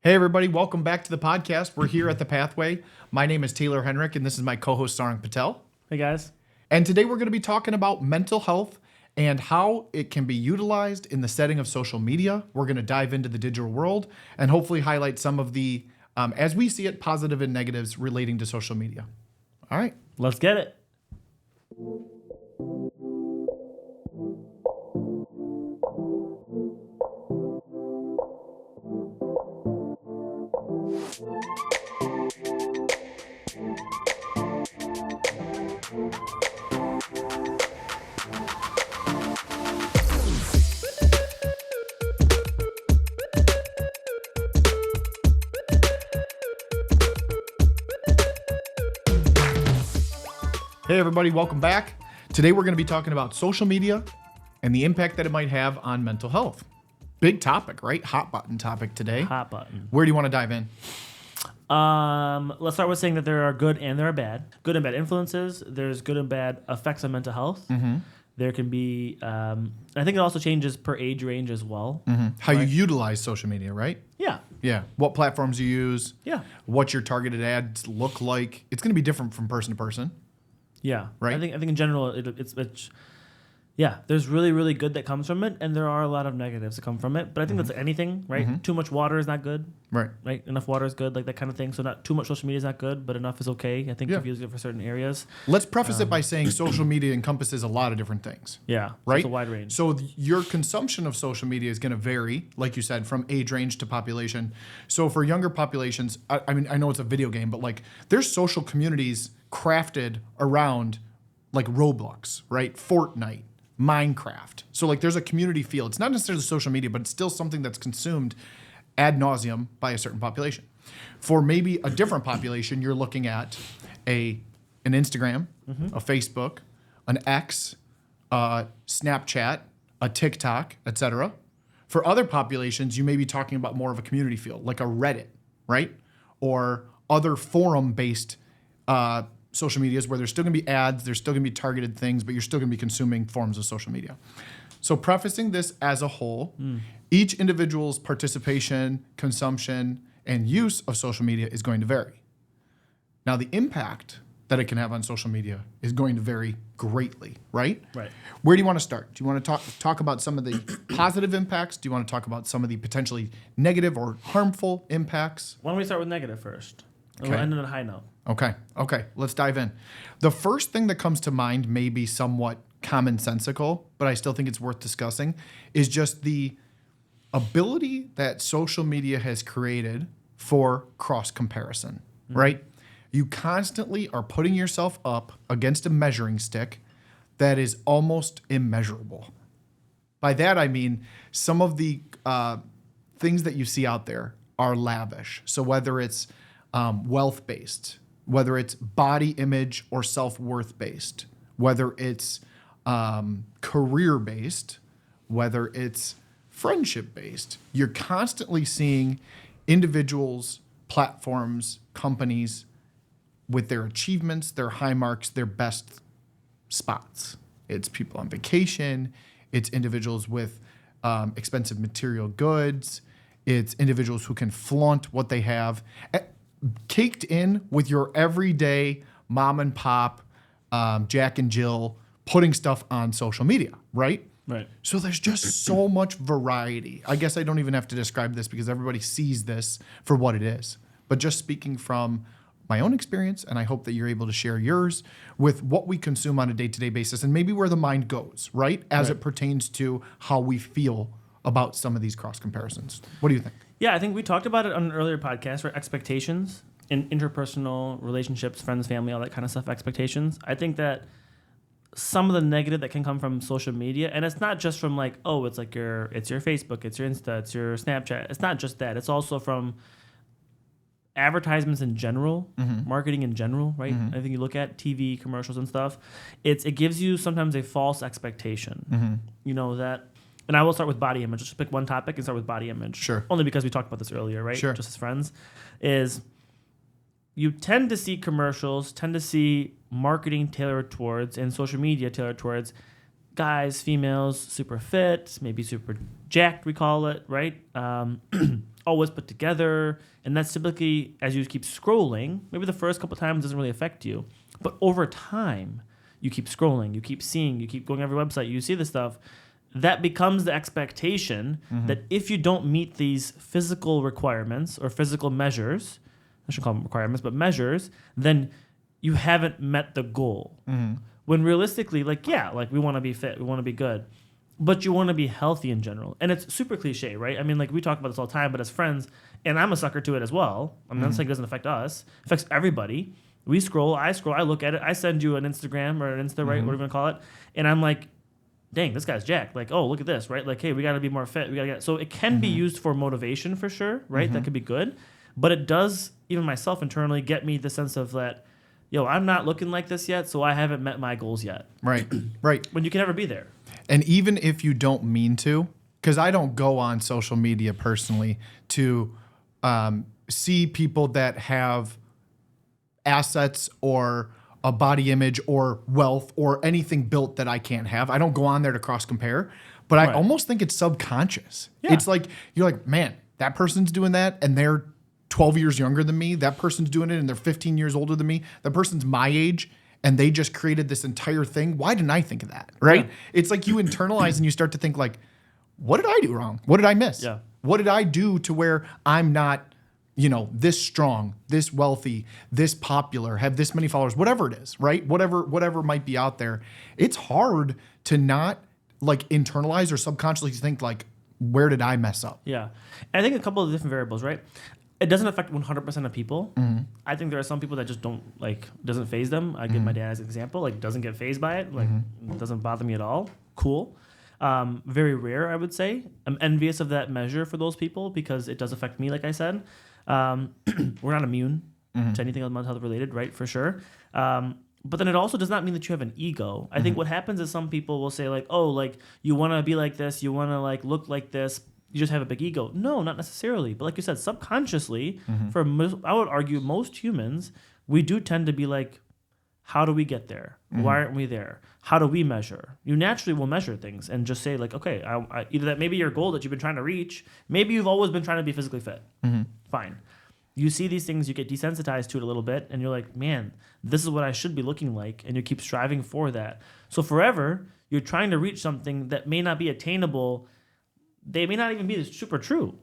Hey, everybody. Welcome back to the podcast. We're here at The Pathway. My name is Taylor Henrik, and this is my co-host, Sarang Patel. Hey, guys. And today we're going to be talking about mental health and how it can be utilized in the setting of social media. We're going to dive into the digital world and hopefully highlight some of the, as we see it, positive and negatives relating to social media. All right. Let's get it. Hey, everybody. Welcome back. Today we're going to be talking about social media and the impact that it might have on mental health. Big topic, right? Hot button topic today. Hot button. Where do you want to dive in? Let's start with saying that there are good and there are bad. Good and bad influences. There's good and bad effects on mental health. Mm-hmm. There can be, I think it also changes per age range as well. Mm-hmm. How you utilize social media, right? Yeah. Yeah. What platforms you use. Yeah. What your targeted ads look like. It's going to be different from person to person. Yeah. Right. I think in general, it's yeah, there's really, really good that comes from it, and there are a lot of negatives that come from it. But I think that's anything, right? Mm-hmm. Too much water is not good. Right. Right? Enough water is good, like that kind of thing. So not too much social media is not good, but enough is okay. I think if you use it for certain areas. Let's preface it by saying social media encompasses a lot of different things. Yeah. Right? It's a wide range. So your consumption of social media is going to vary, like you said, from age range to population. So for younger populations, I mean, I know it's a video game, but like there's social communities crafted around like Roblox, right? Fortnite. Minecraft. So like there's a community feel. It's not necessarily social media, but it's still something that's consumed ad nauseum by a certain population. For maybe a different population, you're looking at an Instagram, a Facebook, an X, a Snapchat, a TikTok, etc. For other populations, you may be talking about more of a community feel, like a Reddit, right? Or other forum-based social medias where there's still going to be ads, there's still going to be targeted things, but you're still going to be consuming forms of social media. So prefacing this as a whole, each individual's participation, consumption, and use of social media is going to vary. Now, the impact that it can have on social media is going to vary greatly, right? Right. Where do you want to start? Do you want to talk about some of the positive impacts? Do you want to talk about some of the potentially negative or harmful impacts? Why don't we start with negative first? Okay. We'll end on a high note. Okay, let's dive in. The first thing that comes to mind may be somewhat commonsensical, but I still think it's worth discussing, is just the ability that social media has created for cross-comparison, right? You constantly are putting yourself up against a measuring stick that is almost immeasurable. By that, I mean some of the things that you see out there are lavish. So whether it's wealth-based, whether it's body image or self-worth based, whether it's career-based, whether it's friendship-based, you're constantly seeing individuals, platforms, companies with their achievements, their high marks, their best spots. It's people on vacation. It's individuals with expensive material goods. It's individuals who can flaunt what they have. Caked in with your everyday mom and pop, Jack and Jill, putting stuff on social media, right? Right. So there's just so much variety. I guess I don't even have to describe this because everybody sees this for what it is. But just speaking from my own experience, and I hope that you're able to share yours with what we consume on a day-to-day basis and maybe where the mind goes, right? As it pertains to how we feel about some of these cross comparisons. What do you think? Yeah, I think we talked about it on an earlier podcast, right? Expectations in interpersonal relationships, friends, family, all that kind of stuff, expectations. I think that some of the negative that can come from social media, and it's not just from like, oh, it's like it's your Facebook, it's your Insta, it's your Snapchat. It's not just that. It's also from advertisements in general, marketing in general, right? I think you look at TV commercials and stuff. It gives you sometimes a false expectation. You know that. And I will start with body image. Just pick one topic and start with body image. Sure. Only because we talked about this earlier, right? Sure. Just as friends. Is you tend to see commercials, tend to see marketing tailored towards, and social media tailored towards guys, females, super fit, maybe super jacked, we call it, right? always put together. And that's typically, as you keep scrolling, maybe the first couple times doesn't really affect you. But over time, you keep scrolling, you keep seeing, you keep going to every website, you see this stuff. That becomes the expectation that if you don't meet these physical requirements or physical measures, I shouldn't call them requirements, but measures, then you haven't met the goal. When realistically, like we want to be fit, we want to be good, but you want to be healthy in general. And it's super cliche, right? I mean, like we talk about this all the time, but as friends, and I'm a sucker to it as well. I'm not saying it doesn't affect us. It affects everybody. We scroll, I look at it. I send you an Instagram or an Insta, right? What are we going to call it? And I'm like, dang, this guy's jacked. Like, oh, look at this, right? Like, hey, we got to be more fit. We got to get. So it can be used for motivation for sure, right? That could be good. But it does, even myself internally, get me the sense of that, yo, I'm not looking like this yet, so I haven't met my goals yet. Right, right. When you can never be there. And even if you don't mean to, because I don't go on social media personally to see people that have assets or a body image or wealth or anything built that I can't have. I don't go on there to cross compare, but I almost think it's subconscious. Yeah. It's like, you're like, man, that person's doing that and they're 12 years younger than me. That person's doing it and they're 15 years older than me. That person's my age and they just created this entire thing. Why didn't I think of that? Right? Yeah. It's like you internalize and you start to think like, what did I do wrong? What did I miss? Yeah. What did I do to where I'm not, this strong, this wealthy, this popular, have this many followers, whatever it is, right? Whatever might be out there. It's hard to not like internalize or subconsciously think like, where did I mess up? Yeah. And I think a couple of different variables, right? It doesn't affect 100% of people. I think there are some people that just don't doesn't faze them. I give my dad as an example, doesn't get fazed by it. It doesn't bother me at all. Cool. Very rare, I would say. I'm envious of that measure for those people because it does affect me, like I said. We're not immune to anything mental health related, right? For sure. But then it also does not mean that you have an ego. I think what happens is some people will say you want to be like this, you want to look like this, you just have a big ego. No, not necessarily. But like you said, subconsciously, I would argue most humans, we do tend to be like, how do we get there? Why aren't we there? How do we measure? You naturally will measure things and just say okay, either that maybe your goal that you've been trying to reach, maybe you've always been trying to be physically fit. Fine. You see these things, you get desensitized to it a little bit, and you're like, man, this is what I should be looking like, and you keep striving for that. So forever, you're trying to reach something that may not be attainable. They may not even be super true,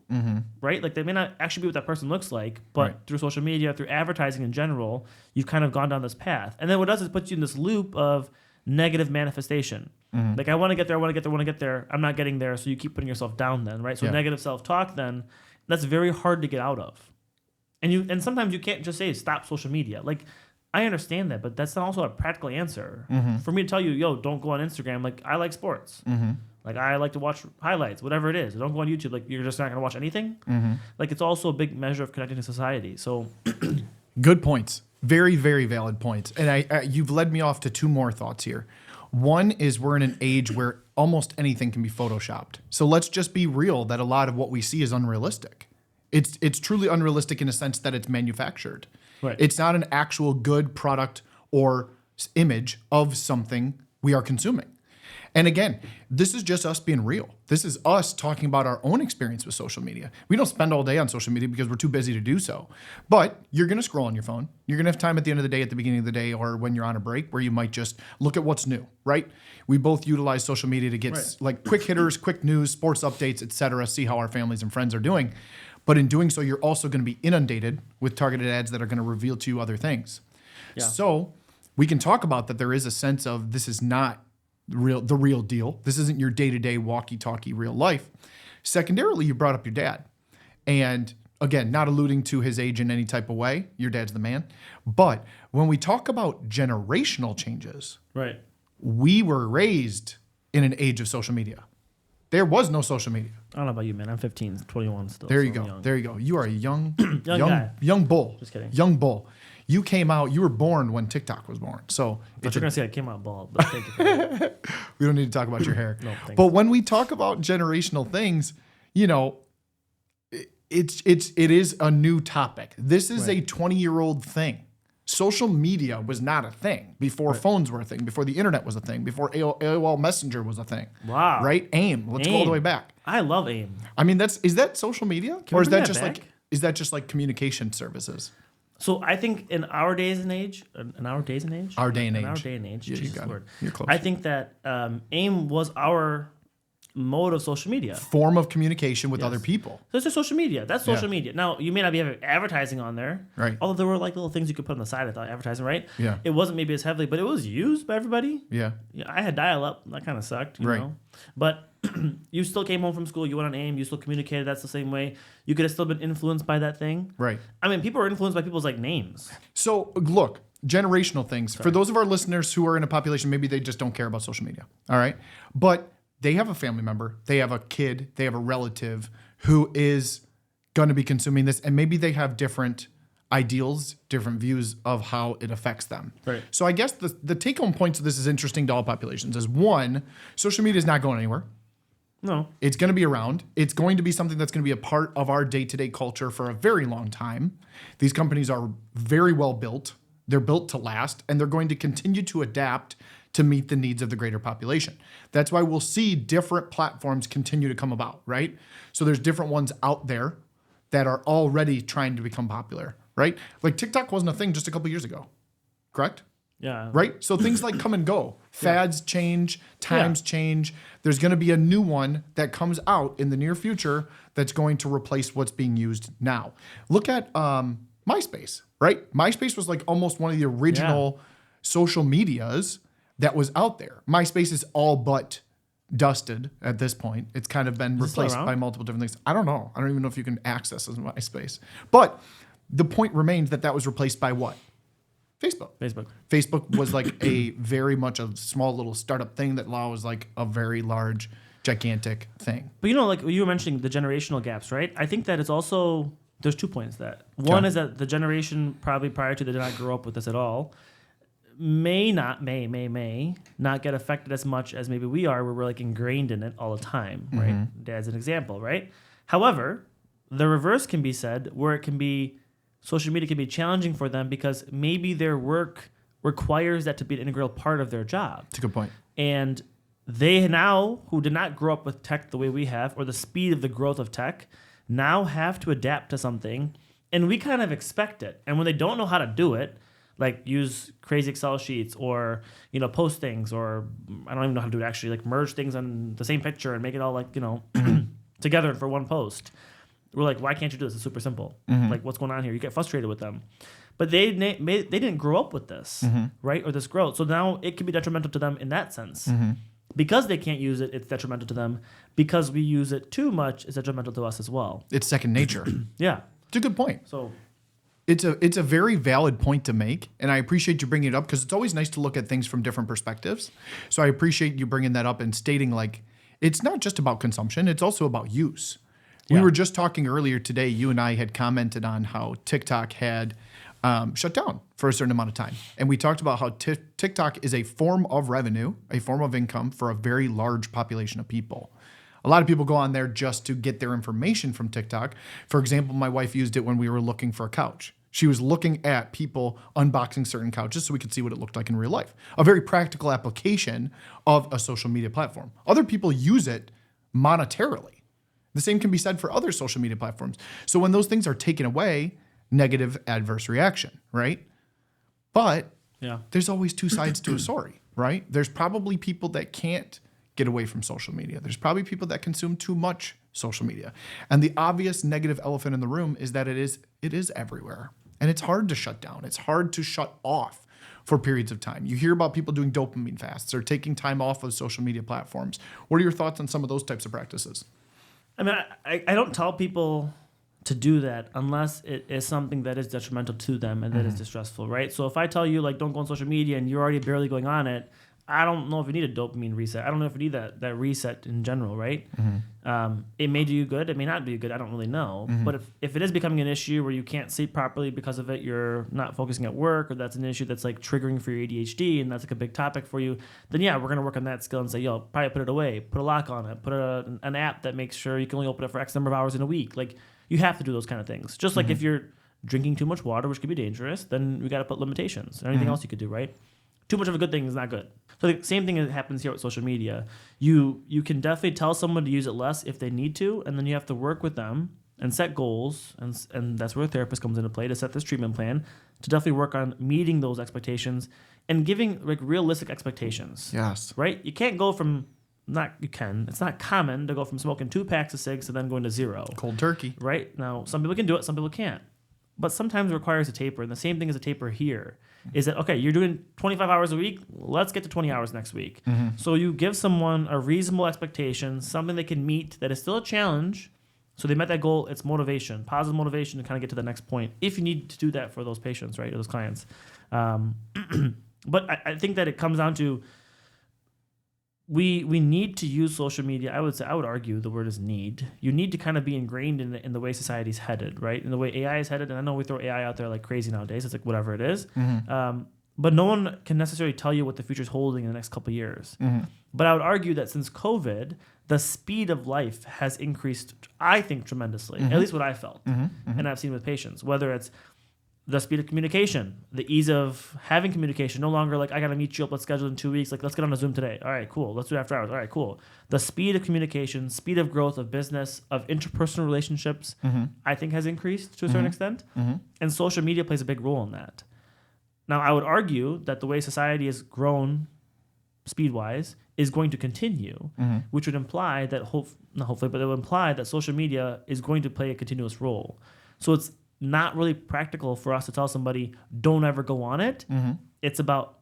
right? They may not actually be what that person looks like, but through social media, through advertising in general, you've kind of gone down this path. And then what it does is put you in this loop of negative manifestation. I want to get there. I'm not getting there, so you keep putting yourself down then, right? So negative self-talk then, that's very hard to get out of. And sometimes you can't just say stop social media. I understand that, but that's not also a practical answer. For me to tell you, yo, don't go on Instagram. I like sports. I like to watch highlights, whatever it is. Don't go on YouTube. You're just not going to watch anything. It's also a big measure of connecting to society. So, good points. Very, very valid points. And you've led me off to two more thoughts here. One is we're in an age where almost anything can be photoshopped. So let's just be real that a lot of what we see is unrealistic. It's truly unrealistic in a sense that it's manufactured. Right. It's not an actual good product or image of something we are consuming. And again, this is just us being real. This is us talking about our own experience with social media. We don't spend all day on social media because we're too busy to do so. But you're going to scroll on your phone. You're going to have time at the end of the day, at the beginning of the day, or when you're on a break where you might just look at what's new, right? We both utilize social media to get quick hitters, quick news, sports updates, etc., see how our families and friends are doing. But in doing so, you're also going to be inundated with targeted ads that are going to reveal to you other things. Yeah. So we can talk about that there is a sense of this is not the real deal. This isn't your day-to-day walkie-talkie real life. Secondarily, you brought up your dad. And again, not alluding to his age in any type of way. Your dad's the man. But when we talk about generational changes, right, we were raised in an age of social media. There was no social media. I don't know about you, man. I'm 15, 21 still. There you go. Young. There you go. You are a young guy. Young bull. Just kidding. Young bull. You came out, you were born when TikTok was born. So but you're going to say I came out bald, but thank you for that. We don't need to talk about your hair. No, thanks. But when we talk about generational things, it is a new topic. This is a 20-year-old thing. social media was not a thing before phones were a thing, before the internet was a thing, before AOL Messenger was a thing. Wow. Right? AIM. Let's go all the AIM. way back. I love AIM. I mean, is that social media? Can Or we is bring that that just back? like communication services? So I think in our days and age, Our day and age. Yeah, you Jesus got it. Lord. You're close. I think that AIM was our mode of social media. Form of communication with Yes. other people. So it's just social media. That's social Yeah. media. Now, you may not be having advertising on there. Right. Although there were like little things you could put on the side, I thought, advertising, right? Yeah. It wasn't maybe as heavily, but it was used by everybody. Yeah. Yeah, I had dial-up. That kind of sucked, you Right. know? But you still came home from school. You went on AIM. You still communicated. That's the same way. You could have still been influenced by that thing. Right. I mean, people are influenced by people's like names. So look, generational things. For those of our listeners who are in a population, maybe they just don't care about social media. All right. But they have a family member, they have a kid, they have a relative who is going to be consuming this, and maybe they have different ideals, different views of how it affects them. Right. So I guess the take-home points of this is interesting to all populations is one, social media is not going anywhere. No. It's going to be around. It's going to be something that's going to be a part of our day-to-day culture for a very long time. These companies are very well built. They're built to last, and they're going to continue to adapt to meet the needs of the greater population. That's why we'll see different platforms continue to come about, right? So there's different ones out there that are already trying to become popular, right? Like TikTok wasn't a thing just a couple years ago, correct? Yeah. Right? So things like come and go. Fads change, times change. There's going to be a new one that comes out in the near future that's going to replace what's being used now. Look at MySpace, right? MySpace was like almost one of the original social medias that was out there. MySpace is all but dusted at this point. It's kind of been it still replaced around? by multiple different things. I don't know. I don't even know if you can access MySpace. But the point remains that was replaced by what? Facebook. Facebook was like a very much a small little startup thing that now is like a very large, gigantic thing. But you know, like you were mentioning the generational gaps, right? I think that it's also, there's 2 points to that. One is that the generation probably prior to that did not grow up with this at all may not get affected as much as maybe we are, where we're like ingrained in it all the time, right? As an example, right? However, the reverse can be said, where it can be, social media can be challenging for them because maybe their work requires that to be an integral part of their job. That's a good point. And they now, who did not grow up with tech the way we have, or the speed of the growth of tech, now have to adapt to something, and we kind of expect it. And when they don't know how to do it, like use crazy Excel sheets or, you know, post things, or I don't even know how to do it actually, like merge things on the same picture and make it all like, you know, together for one post. We're like, why can't you do this? It's super simple. Like, what's going on here? You get frustrated with them. But they didn't grow up with this, right? Or this growth. So now it can be detrimental to them in that sense. Because they can't use it, it's detrimental to them. Because we use it too much, it's detrimental to us as well. It's second nature. Yeah. It's a good point. So It's a very valid point to make, and I appreciate you bringing it up because it's always nice to look at things from different perspectives. So I appreciate you bringing that up and stating like it's not just about consumption; it's also about use. We Yeah. were just talking earlier today. You and I had commented on how TikTok had shut down for a certain amount of time, and we talked about how TikTok is a form of revenue, a form of income for a very large population of people. A lot of people go on there just to get their information from TikTok. For example, my wife used it when we were looking for a couch. She was looking at people unboxing certain couches so we could see what it looked like in real life. A very practical application of a social media platform. Other people use it monetarily. The same can be said for other social media platforms. So when those things are taken away, negative adverse reaction, right? But yeah. there's always two sides to a story, right? There's probably people that can't get away from social media. There's probably people that consume too much social media. And the obvious negative elephant in the room is that it is everywhere. And it's hard to shut down. It's hard to shut off for periods of time. You hear about people doing dopamine fasts or taking time off of social media platforms. What are your thoughts on some of those types of practices? I mean, I don't tell people to do that unless it is something that is detrimental to them and that is distressful, right? So if I tell you, like, don't go on social media and you're already barely going on it, I don't know if you need a dopamine reset. I don't know if you need that reset in general, right? It may do you good. It may not do you good. I don't really know. But if it is becoming an issue where you can't sleep properly because of it, you're not focusing at work, or that's an issue that's like triggering for your ADHD and that's like a big topic for you, then yeah, we're going to work on that skill and say, yo, probably put it away, put a lock on it, put an app that makes sure you can only open it for X number of hours in a week. Like, you have to do those kind of things. Just like if you're drinking too much water, which could be dangerous, then we got to put limitations. Anything else you could do, right? Too much of a good thing is not good. So the same thing happens here with social media. You can definitely tell someone to use it less if they need to, and then you have to work with them and set goals, and that's where a therapist comes into play to set this treatment plan to definitely work on meeting those expectations and giving like realistic expectations. Yes. Right? You can't go from it's not common to go from smoking 2 packs of cigs to then going to 0. Cold turkey. Right? Now, some people can do it, some people can't. But sometimes it requires a taper. And the same thing as a taper here is that, okay, you're doing 25 hours a week. Let's get to 20 hours next week. So you give someone a reasonable expectation, something they can meet that is still a challenge. So they met that goal. It's motivation, positive motivation to kind of get to the next point if you need to do that for those patients, right, or those clients. But I think that it comes down to we need to use social media. I would argue the word is need. You need to kind of be ingrained in the way society's headed, right? In the way AI is headed. And I know we throw AI out there like crazy nowadays. It's like whatever it is. But no one can necessarily tell you what the future's holding in the next couple of years. But I would argue that since COVID, the speed of life has increased, I think, tremendously. At least what I felt. And I've seen with patients, whether it's the speed of communication, the ease of having communication, no longer like, I got to meet you up, let's schedule in 2 weeks, like, let's get on a Zoom today. All right, cool. Let's do it after hours. All right, cool. The speed of communication, speed of growth of business, of interpersonal relationships, I think has increased to a certain extent. And social media plays a big role in that. Now, I would argue that the way society has grown speed-wise is going to continue, which would imply that, not hopefully, but it would imply that social media is going to play a continuous role. So it's not really practical for us to tell somebody, don't ever go on it. It's about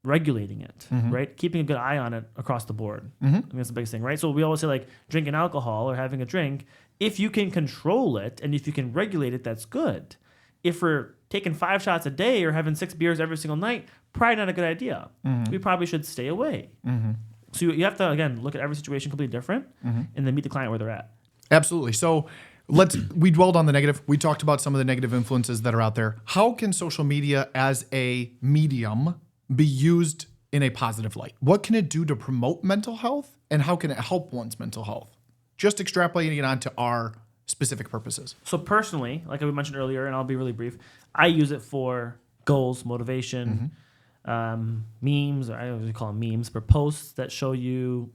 regulating it, right? Keeping a good eye on it across the board. I think that's the biggest thing, right? So we always say like drinking alcohol or having a drink, if you can control it and if you can regulate it, that's good. If we're taking 5 shots a day or having 6 beers every single night, probably not a good idea. We probably should stay away. So you have to, again, look at every situation completely different and then meet the client where they're at. Absolutely. So we dwelled on the negative. We talked about some of the negative influences that are out there. How can social media as a medium be used in a positive light? What can it do to promote mental health, and how can it help one's mental health? Just extrapolating it onto our specific purposes. So personally, like we mentioned earlier, and I'll be really brief, I use it for goals, motivation, memes, or I usually call them memes, but posts that show you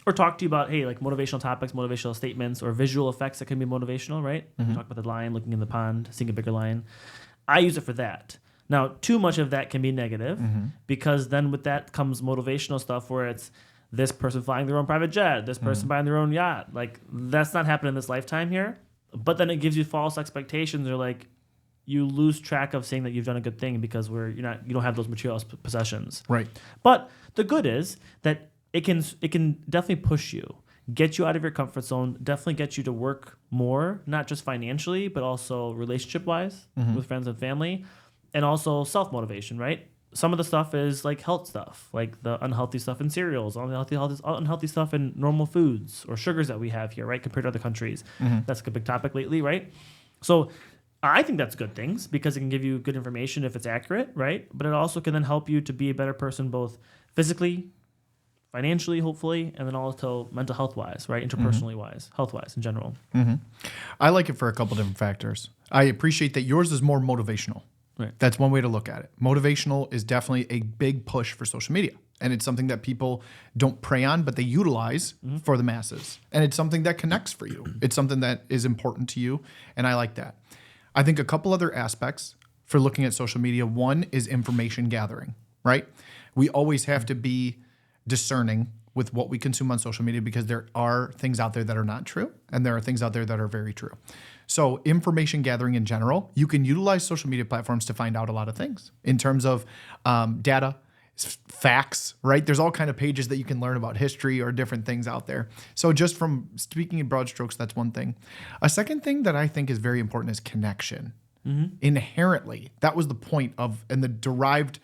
or talk to you about, hey, like motivational topics, motivational statements, or visual effects that can be motivational, right? Talk about the lion looking in the pond, seeing a bigger lion. I use it for that. Now, too much of that can be negative because then with that comes motivational stuff where it's this person flying their own private jet, this person buying their own yacht. Like, that's not happening in this lifetime here. But then it gives you false expectations, or like you lose track of saying that you've done a good thing because you don't have those material possessions. Right. But the good is that it can definitely push you, get you out of your comfort zone, definitely get you to work more, not just financially, but also relationship-wise with friends and family, and also self-motivation, right? Some of the stuff is like health stuff, like the unhealthy stuff in cereals, unhealthy stuff in normal foods or sugars that we have here, right, compared to other countries. That's a big topic lately, right? So I think that's good things because it can give you good information if it's accurate, right? But it also can then help you to be a better person both physically, financially, hopefully, and then also mental health-wise, right? Interpersonally wise, health-wise in general. I like it for a couple different factors. I appreciate that yours is more motivational. Right. That's one way to look at it. Motivational is definitely a big push for social media. And it's something that people don't prey on, but they utilize for the masses. And it's something that connects for you. It's something that is important to you. And I like that. I think a couple other aspects for looking at social media. One is information gathering, right? We always have to be discerning with what we consume on social media because there are things out there that are not true and there are things out there that are very true. So information gathering in general, you can utilize social media platforms to find out a lot of things in terms of data, facts, right? There's all kind of pages that you can learn about history or different things out there. So just from speaking in broad strokes, that's one thing. A second thing that I think is very important is connection. Inherently, that was the point of, and the derived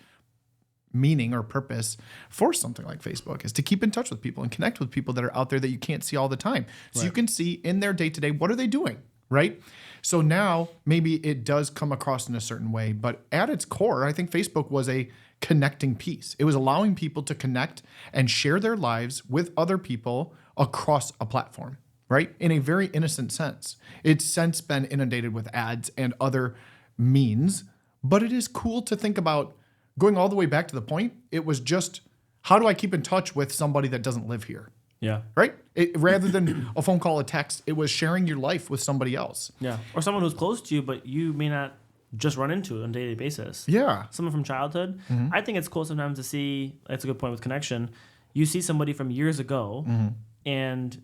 meaning or purpose for something like Facebook is to keep in touch with people and connect with people that are out there that you can't see all the time. So you can see in their day-to-day, what are they doing, right? So now maybe it does come across in a certain way, but at its core, I think Facebook was a connecting piece. It was allowing people to connect and share their lives with other people across a platform, right? In a very innocent sense. It's since been inundated with ads and other means, but it is cool to think about going all the way back to the point. It was just, how do I keep in touch with somebody that doesn't live here? Yeah. Right? Rather than a phone call, a text, it was sharing your life with somebody else. Yeah. Or someone who's close to you, but you may not just run into it on a daily basis. Yeah. Someone from childhood. I think it's cool sometimes to see, that's a good point with connection. You see somebody from years ago, and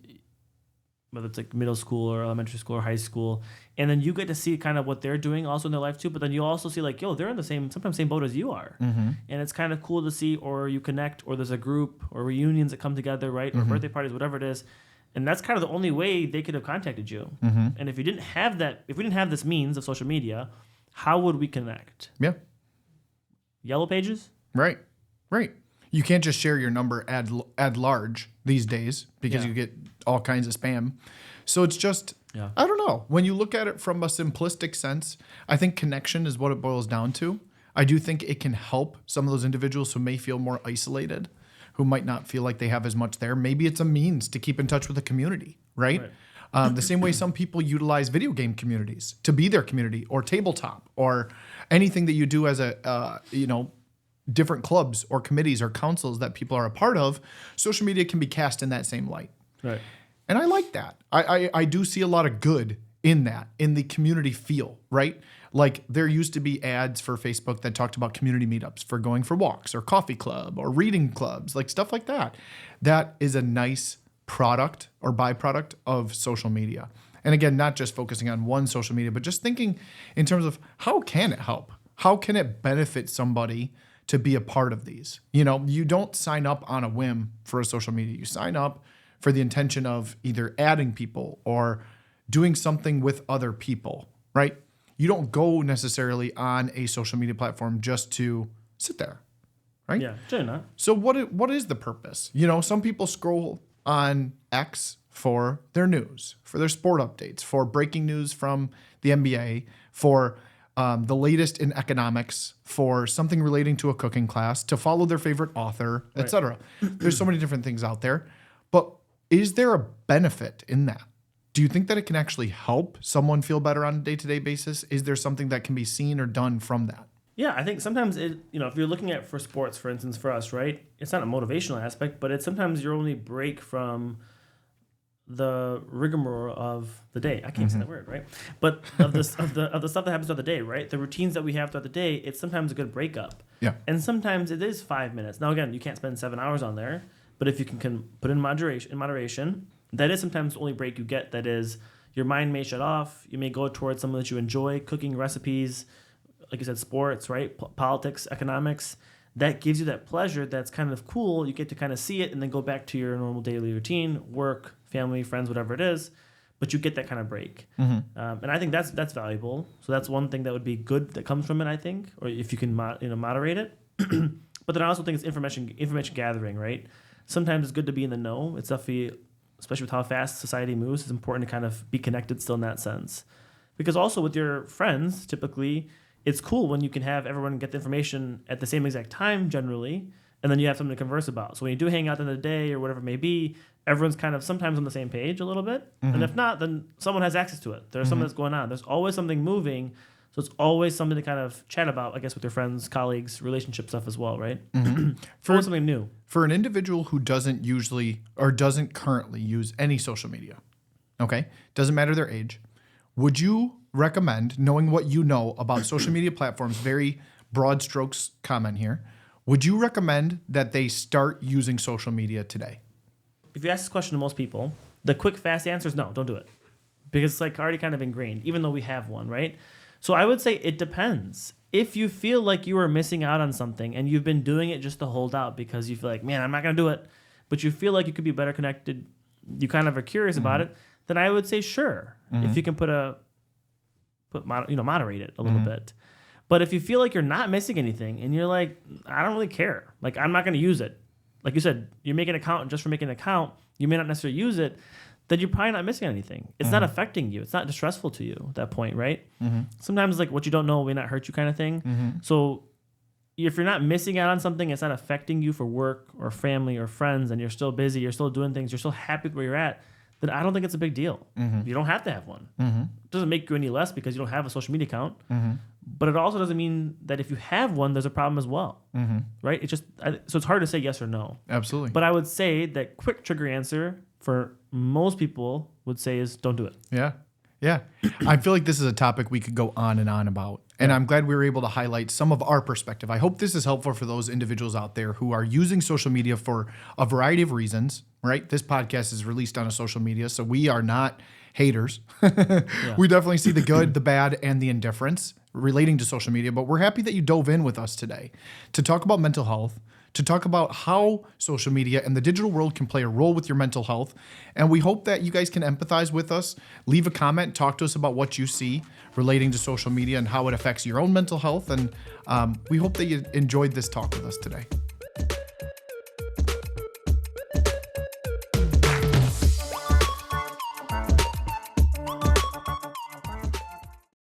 whether it's like middle school or elementary school or high school, and then you get to see kind of what they're doing also in their life too, but then you also see like, yo, they're in the sometimes same boat as you are. And it's kind of cool to see, or you connect, or there's a group or reunions that come together, right? Or birthday parties, whatever it is. And that's kind of the only way they could have contacted you. And if you didn't have that, if we didn't have this means of social media, how would we connect? Yeah. Yellow pages? Right. Right. You can't just share your number ad large these days because Yeah. you get all kinds of spam. So it's just, Yeah. I don't know. When you look at it from a simplistic sense, I think connection is what it boils down to. I do think it can help some of those individuals who may feel more isolated, who might not feel like they have as much there. Maybe it's a means to keep in touch with the community, right? The same way some people utilize video game communities to be their community, or tabletop, or anything that you do as a, different clubs or committees or councils that people are a part of. Social media can be cast in that same light. Right. And I like that. I do see a lot of good in that, in the community feel, right? Like there used to be ads for Facebook that talked about community meetups for going for walks or coffee club or reading clubs, like stuff like that. That is a nice product or byproduct of social media. And again, not just focusing on one social media, but just thinking in terms of how can it help? How can it benefit somebody to be a part of these? You know, you don't sign up on a whim for a social media. You sign up for the intention of either adding people or doing something with other people, right? You don't go necessarily on a social media platform just to sit there, right? Yeah, generally not. So what is the purpose? You know, some people scroll on X for their news, for their sport updates, for breaking news from the NBA, for the latest in economics, for something relating to a cooking class, to follow their favorite author, etc. There's so many different things out there. But is there a benefit in that? Do you think that it can actually help someone feel better on a day-to-day basis? Is there something that can be seen or done from that? Yeah, I think sometimes if you're looking at for sports, for instance, for us, right? It's not a motivational aspect, but it's sometimes your only break from the rigmarole of the day. I can't say that word, right? But of the stuff that happens throughout the day, right? The routines that we have throughout the day, it's sometimes a good breakup. Yeah. And sometimes it is 5 minutes. Now again, you can't spend 7 hours on there, but if you can put in moderation, that is sometimes the only break you get. That is, your mind may shut off. You may go towards something that you enjoy, cooking, recipes, like you said, sports, right? Politics, economics. That gives you that pleasure that's kind of cool. You get to kind of see it and then go back to your normal daily routine, work, family, friends, whatever it is. But you get that kind of break. And I think that's valuable. So that's one thing that would be good that comes from it, I think, or if you can moderate it. But then I also think it's information gathering, right? Sometimes it's good to be in the know. It's definitely, especially with how fast society moves, it's important to kind of be connected still in that sense. Because also with your friends, typically, it's cool when you can have everyone get the information at the same exact time generally, and then you have something to converse about. So when you do hang out in the day or whatever it may be, everyone's kind of sometimes on the same page a little bit. And if not, then someone has access to it. There's something that's going on. There's always something moving. So it's always something to kind of chat about, I guess, with your friends, colleagues, relationship stuff as well, right? For something new. For an individual who doesn't usually or doesn't currently use any social media, okay, doesn't matter their age, would you recommend, knowing what you know about social media platforms, very broad strokes comment here, would you recommend that they start using social media today? If you ask this question to most people, the quick, fast answer is no, don't do it. Because it's like already kind of ingrained, even though we have one, right? So I would say it depends. If you feel like you are missing out on something and you've been doing it just to hold out because you feel like, man, I'm not going to do it, but you feel like you could be better connected, you kind of are curious about it, then I would say sure. If you can moderate it a little bit. But if you feel like you're not missing anything and you're like, I don't really care, like I'm not going to use it. Like you said, you make an account just for making an account, you may not necessarily use it, then you're probably not missing anything. It's not affecting you. It's not distressful to you at that point, right? Sometimes like what you don't know may not hurt you kind of thing. So if you're not missing out on something, it's not affecting you for work or family or friends, and you're still busy, you're still doing things, you're still happy with where you're at, then I don't think it's a big deal. You don't have to have one. It doesn't make you any less because you don't have a social media account. But it also doesn't mean that if you have one, there's a problem as well. Right? It's just so it's hard to say yes or no. Absolutely. But I would say that quick trigger answer for most people would say is don't do it. Yeah. Yeah. I feel like this is a topic we could go on and on about. And I'm glad we were able to highlight some of our perspective. I hope this is helpful for those individuals out there who are using social media for a variety of reasons, right? This podcast is released on a social media, so we are not haters. We definitely see the good, the bad, and the indifference relating to social media, but we're happy that you dove in with us today to talk about mental health, to talk about how social media and the digital world can play a role with your mental health. And we hope that you guys can empathize with us, leave a comment, talk to us about what you see relating to social media and how it affects your own mental health. And we hope that you enjoyed this talk with us today.